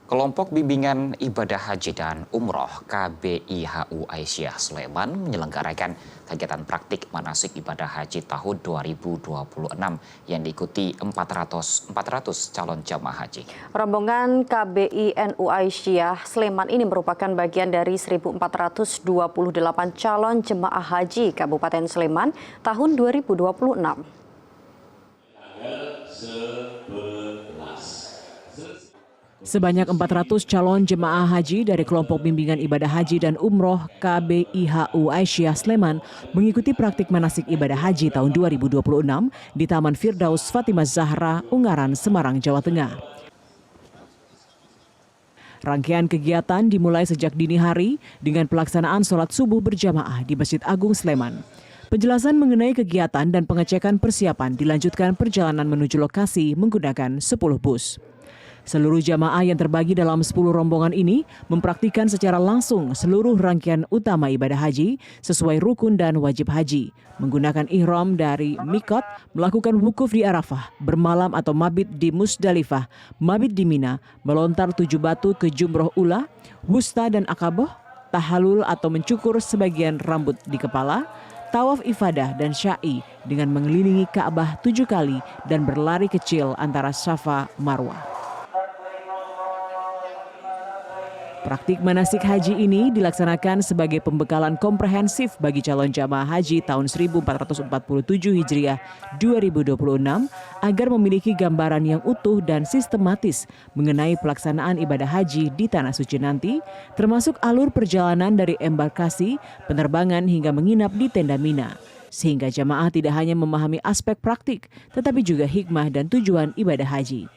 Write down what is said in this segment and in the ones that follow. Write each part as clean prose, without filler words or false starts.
Kelompok Bimbingan Ibadah Haji dan Umroh KBIHU Aisyah Sleman menyelenggarakan kegiatan praktik manasik ibadah haji tahun 2026 yang diikuti 400 calon jamaah haji. Rombongan KBINU Aisyah Sleman ini merupakan bagian dari 1.428 calon jemaah haji Kabupaten Sleman tahun 2026. Sebanyak 400 calon jemaah haji dari kelompok bimbingan ibadah haji dan umroh KBIHU Aisyah Sleman mengikuti praktik manasik ibadah haji tahun 2026 di Taman Firdaus Fatimah Zahra, Ungaran, Semarang, Jawa Tengah. Rangkaian kegiatan dimulai sejak dini hari dengan pelaksanaan sholat subuh berjamaah di Masjid Agung Sleman. Penjelasan mengenai kegiatan dan pengecekan persiapan dilanjutkan perjalanan menuju lokasi menggunakan 10 bus. Seluruh jamaah yang terbagi dalam 10 rombongan ini mempraktikkan secara langsung seluruh rangkaian utama ibadah haji sesuai rukun dan wajib haji, menggunakan ihram dari mikot, melakukan wukuf di Arafah, bermalam atau mabit di Musdalifah, mabit di Mina, melontar 7 batu ke Jumroh Ula, Wusta dan Aqabah, tahalul atau mencukur sebagian rambut di kepala, tawaf ifadah dan sya'i dengan mengelilingi Ka'bah 7 kali dan berlari kecil antara Safa Marwah. Praktik manasik haji ini dilaksanakan sebagai pembekalan komprehensif bagi calon jamaah haji tahun 1447 Hijriah 2026 agar memiliki gambaran yang utuh dan sistematis mengenai pelaksanaan ibadah haji di Tanah Suci nanti, termasuk alur perjalanan dari embarkasi, penerbangan hingga menginap di tenda Mina. Sehingga jamaah tidak hanya memahami aspek praktik, tetapi juga hikmah dan tujuan ibadah haji.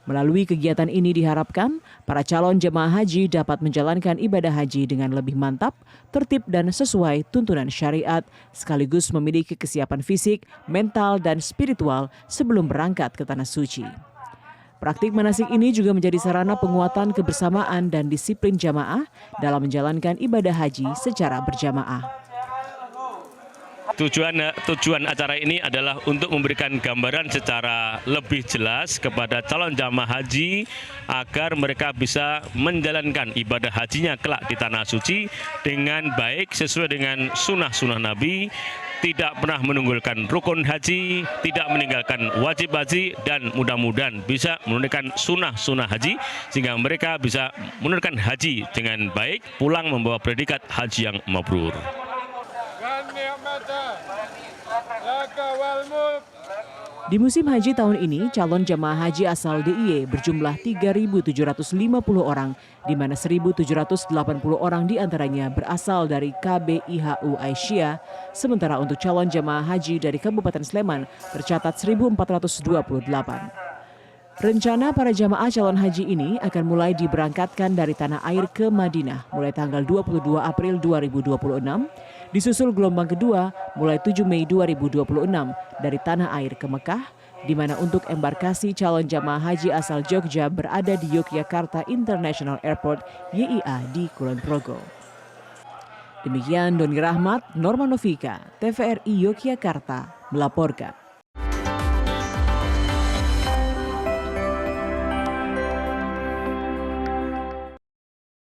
Melalui kegiatan ini diharapkan para calon jemaah haji dapat menjalankan ibadah haji dengan lebih mantap, tertib dan sesuai tuntunan syariat, sekaligus memiliki kesiapan fisik, mental dan spiritual sebelum berangkat ke Tanah Suci. Praktik manasik ini juga menjadi sarana penguatan kebersamaan dan disiplin jamaah dalam menjalankan ibadah haji secara berjamaah. Tujuan acara ini adalah untuk memberikan gambaran secara lebih jelas kepada calon jamaah haji agar mereka bisa menjalankan ibadah hajinya kelak di Tanah Suci dengan baik sesuai dengan sunnah-sunnah Nabi, tidak pernah menunggulkan rukun haji, tidak meninggalkan wajib haji, dan mudah-mudahan bisa menunaikan sunnah-sunnah haji sehingga mereka bisa menunaikan haji dengan baik, pulang membawa predikat haji yang mabrur. Di musim haji tahun ini, calon jamaah haji asal DIY berjumlah 3.750 orang, di mana 1.780 orang diantaranya berasal dari KBIHU Aisyah, sementara untuk calon jamaah haji dari Kabupaten Sleman tercatat 1.428. Rencana para jamaah calon haji ini akan mulai diberangkatkan dari tanah air ke Madinah mulai tanggal 22 April 2026, disusul gelombang kedua mulai 7 Mei 2026 dari tanah air ke Mekah, di mana untuk embarkasi calon jamaah haji asal Jogja berada di Yogyakarta International Airport YIA di Kulon Progo. Demikian Doni Rahmat, Norma Novika, TVRI Yogyakarta melaporkan.